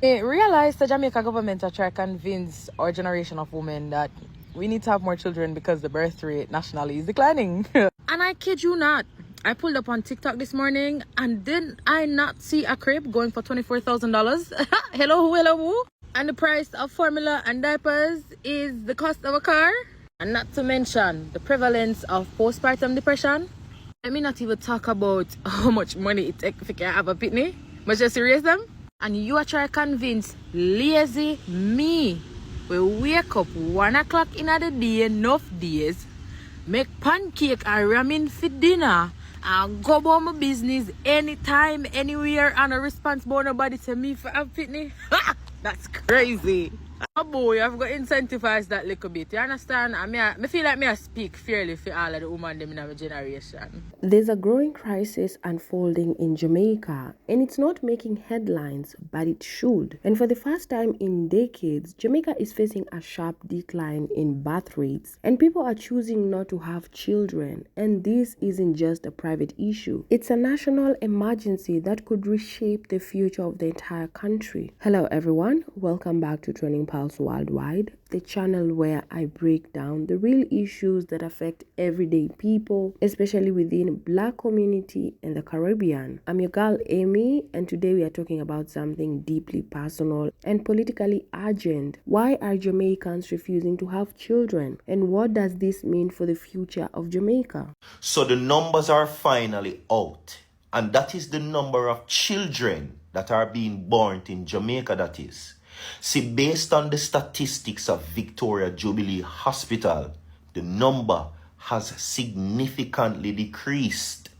I realized the Jamaica government are trying to convince our generation of women that we need to have more children because the birth rate nationally is declining. And I kid you not, I pulled up on TikTok this morning and didn't I not see a crib going for $24,000? Hello, hello, who? And the price of formula and diapers is the cost of a car. And not to mention the prevalence of postpartum depression. Let me not even talk about how much money it takes if you can have a pitney. But just serious them. And you are trying to convince lazy me. We wake up 1 o'clock in the day, enough days, make pancake and ramen for dinner, and go about my business anytime, anywhere, and a response about nobody to me for a pitney. That's crazy. Oh boy, I've got to incentivize that little bit. You understand? I feel like I speak fairly for all of the women in our generation. There's a growing crisis unfolding in Jamaica, and it's not making headlines, but it should. And for the first time in decades, Jamaica is facing a sharp decline in birth rates, and people are choosing not to have children. And this isn't just a private issue. It's a national emergency that could reshape the future of the entire country. Hello everyone, welcome back to Trending Pulse Worldwide, the channel where I break down the real issues that affect everyday people, especially within Black community in the Caribbean. I'm your girl Amy, and today we are talking about something deeply personal and politically urgent. Why are Jamaicans refusing to have children, and what does this mean for the future of Jamaica? So the numbers are finally out, and that is the number of children that are being born in Jamaica, that is. See, based on the statistics of Victoria Jubilee Hospital, the number has significantly decreased.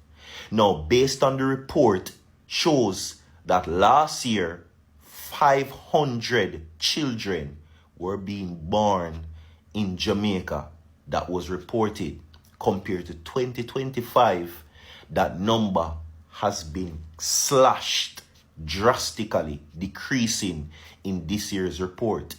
Now, based on the report, shows that last year, 500 children were being born in Jamaica. That was reported. Compared to 2025, that number has been slashed drastically, decreasing in this year's report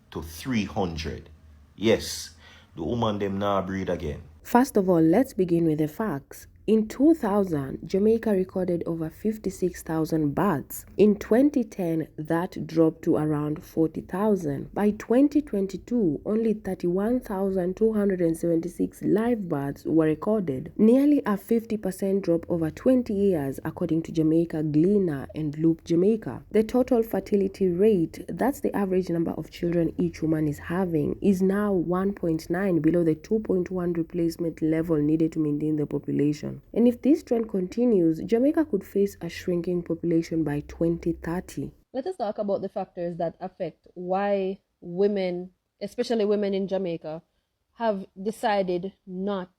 to 300. Yes, the woman them now breed again. First of all, let's begin with the facts. In 2000, Jamaica recorded over 56,000 births. In 2010, that dropped to around 40,000. By 2022, only 31,276 live births were recorded, nearly a 50% drop over 20 years, according to Jamaica Gleaner and Loop Jamaica. The total fertility rate, that's the average number of children each woman is having, is now 1.9, below the 2.1 replacement level needed to maintain the population. And if this trend continues, Jamaica could face a shrinking population by 2030. Let us talk about the factors that affect why women, especially women in Jamaica, have decided not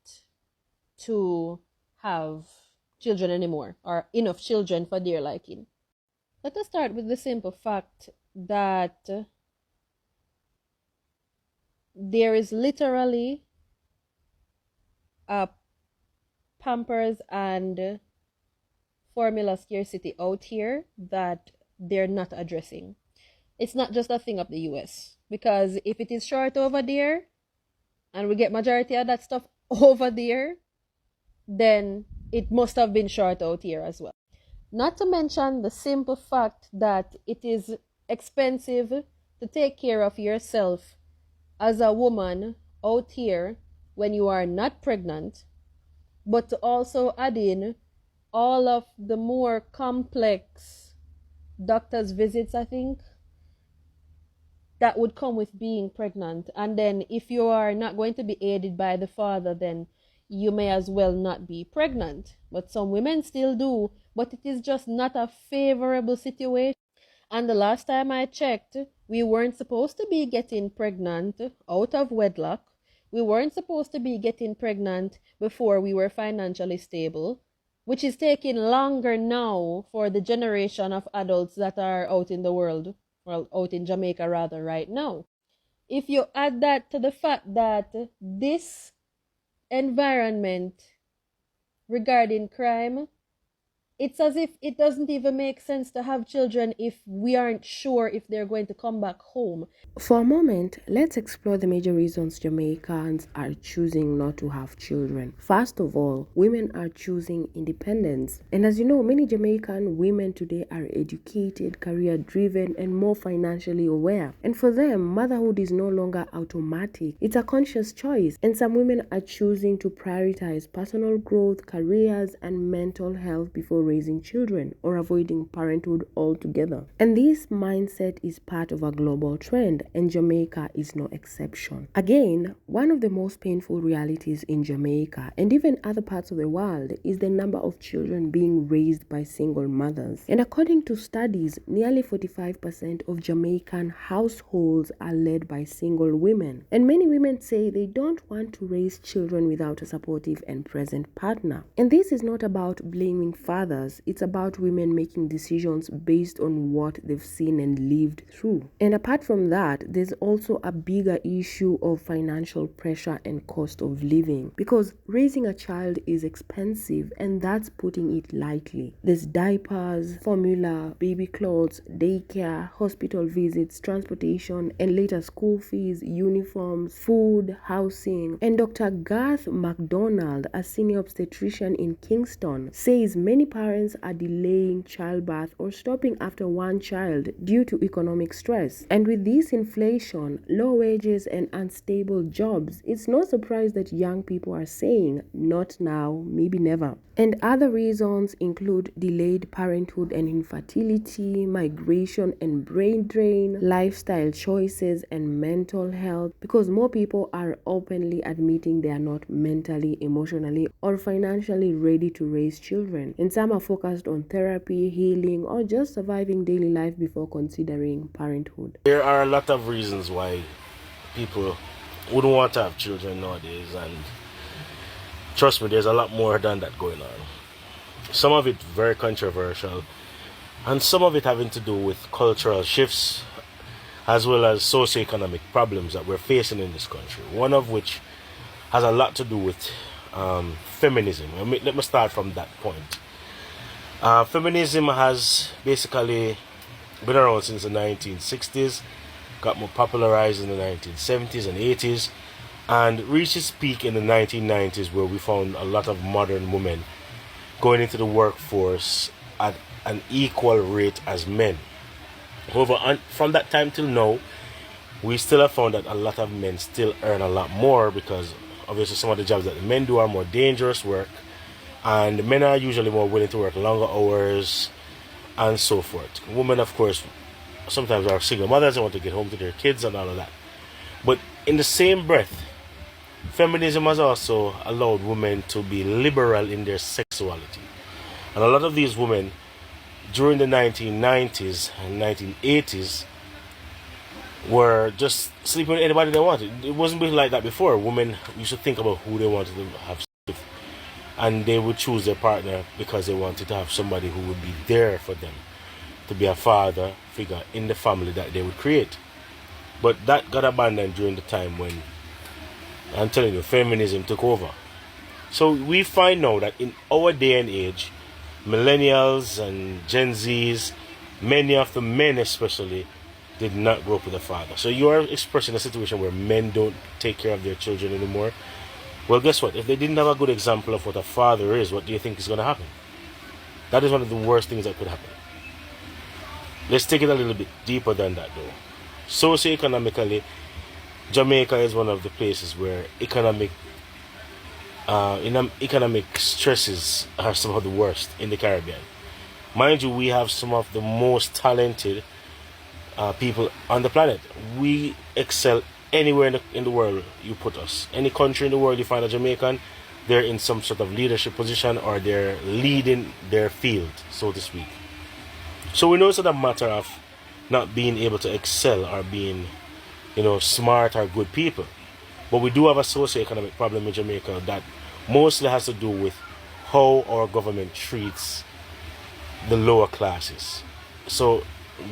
to have children anymore, or enough children for their liking. Let us start with the simple fact that there is literally a Pampers and formula scarcity out here that they're not addressing. It's not just a thing of the US, because if it is short over there and we get majority of that stuff over there, then it must have been short out here as well. Not to mention the simple fact that it is expensive to take care of yourself as a woman out here when you are not pregnant, but to also add in all of the more complex doctor's visits, I think, that would come with being pregnant. And then if you are not going to be aided by the father, then you may as well not be pregnant. But some women still do, but it is just not a favorable situation. And the last time I checked, we weren't supposed to be getting pregnant out of wedlock. We weren't supposed to be getting pregnant before we were financially stable, which is taking longer now for the generation of adults that are out in the world, well, out in Jamaica rather, right now. If you add that to the fact that this environment regarding crime it's as if it doesn't even make sense to have children if we aren't sure if they're going to come back home. For a moment, let's explore the major reasons Jamaicans are choosing not to have children. First of all, women are choosing independence. And as you know, many Jamaican women today are educated, career-driven, and more financially aware. And for them, motherhood is no longer automatic. It's a conscious choice. And some women are choosing to prioritize personal growth, careers, and mental health before raising children or avoiding parenthood altogether. And this mindset is part of a global trend, and Jamaica is no exception. Again, one of the most painful realities in Jamaica and even other parts of the world is the number of children being raised by single mothers. And according to studies, nearly 45% of Jamaican households are led by single women. And many women say they don't want to raise children without a supportive and present partner. And this is not about blaming fathers, it's about women making decisions based on what they've seen and lived through. And apart from that, there's also a bigger issue of financial pressure and cost of living, because raising a child is expensive, and that's putting it lightly. There's diapers, formula, baby clothes, daycare, hospital visits, transportation, and later school fees, uniforms, food, housing. And Dr. Garth MacDonald, a senior obstetrician in Kingston, says many parents are delaying childbirth or stopping after one child due to economic stress. And with this inflation, low wages, and unstable jobs, it's no surprise that young people are saying, not now, maybe never. And other reasons include delayed parenthood and infertility, migration and brain drain, lifestyle choices, and mental health, because more people are openly admitting they are not mentally, emotionally, or financially ready to raise children. And some are focused on therapy, healing, or just surviving daily life before considering parenthood. There are a lot of reasons why people wouldn't want to have children nowadays, and trust me, there's a lot more than that going on. Some of it very controversial, and some of it having to do with cultural shifts as well as socioeconomic problems that we're facing in this country, one of which has a lot to do with feminism. Let me start from that point. Feminism has basically been around since the 1960s, got more popularized in the 1970s and 80s, and reached its peak in the 1990s, where we found a lot of modern women going into the workforce at an equal rate as men. However, from that time till now, we still have found that a lot of men still earn a lot more, because obviously some of the jobs that the men do are more dangerous work, and men are usually more willing to work longer hours and so forth. Women, of course, sometimes are single mothers and want to get home to their kids and all of that. But in the same breath, feminism has also allowed women to be liberal in their sexuality. And a lot of these women, during the 1990s and 1980s, were just sleeping with anybody they wanted. It wasn't really like that before. Women used to think about who they wanted to have sex with, and they would choose their partner because they wanted to have somebody who would be there for them, to be a father figure in the family that they would create. But that got abandoned during the time when, I'm telling you, feminism took over. So we find now that in our day and age, millennials and Gen Zs, many of the men especially, did not grow up with a father. So you are expressing a situation where men don't take care of their children anymore. Well, guess what? If they didn't have a good example of what a father is, what do you think is going to happen? That is one of the worst things that could happen. Let's take it a little bit deeper than that, though. Socioeconomically, Jamaica is one of the places where economic stresses are some of the worst in the Caribbean. Mind you, we have some of the most talented people on the planet. We excel anywhere in the world you put us. Any country in the world you find a Jamaican, they're in some sort of leadership position, or they're leading their field, so to speak. So we know it's not a matter of not being able to excel or being, smart or good people. But we do have a socioeconomic problem in Jamaica that mostly has to do with how our government treats the lower classes. So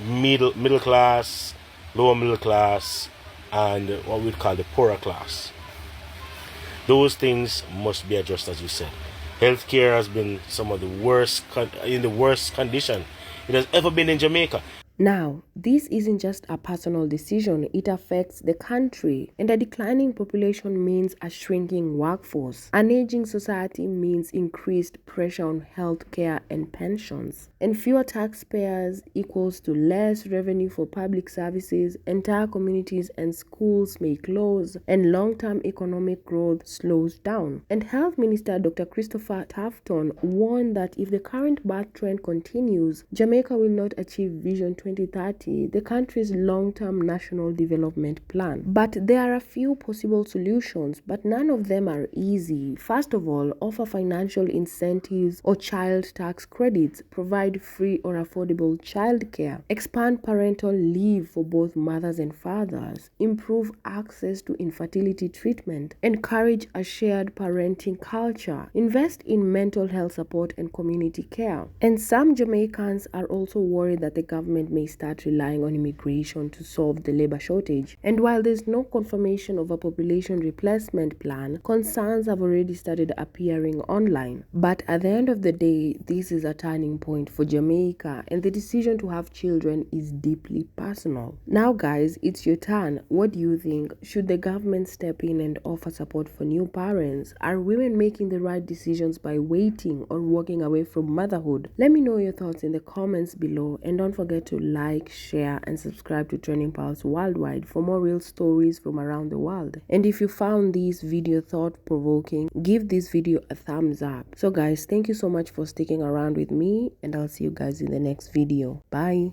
middle class, lower middle class, and what we'd call the poorer class. Those things must be addressed, as you said. Healthcare has been some of the worst, in the worst condition it has ever been in Jamaica. Now, this isn't just a personal decision, it affects the country. And a declining population means a shrinking workforce. An aging society means increased pressure on healthcare and pensions. And fewer taxpayers equals to less revenue for public services, entire communities and schools may close, and long-term economic growth slows down. And Health Minister Dr. Christopher Tafton warned that if the current birth trend continues, Jamaica will not achieve Vision 2030, the country's long-term national development plan. But there are a few possible solutions, but none of them are easy. First of all, offer financial incentives or child tax credits, provide free or affordable childcare, expand parental leave for both mothers and fathers, improve access to infertility treatment, encourage a shared parenting culture, invest in mental health support and community care. And some Jamaicans are also worried that the government may start relying on immigration to solve the labor shortage. And while there's no confirmation of a population replacement plan, concerns have already started appearing online. But at the end of the day, this is a turning point for Jamaica, and the decision to have children is deeply personal. Now guys, it's your turn. What do you think? Should the government step in and offer support for new parents? Are women making the right decisions by waiting or walking away from motherhood? Let me know your thoughts in the comments below, and don't forget to like, share and subscribe to Trending Pulse Worldwide for more real stories from around the world. And if you found this video thought-provoking, give this video a thumbs up. So guys, thank you so much for sticking around with me, and I'll see you guys in the next video. Bye.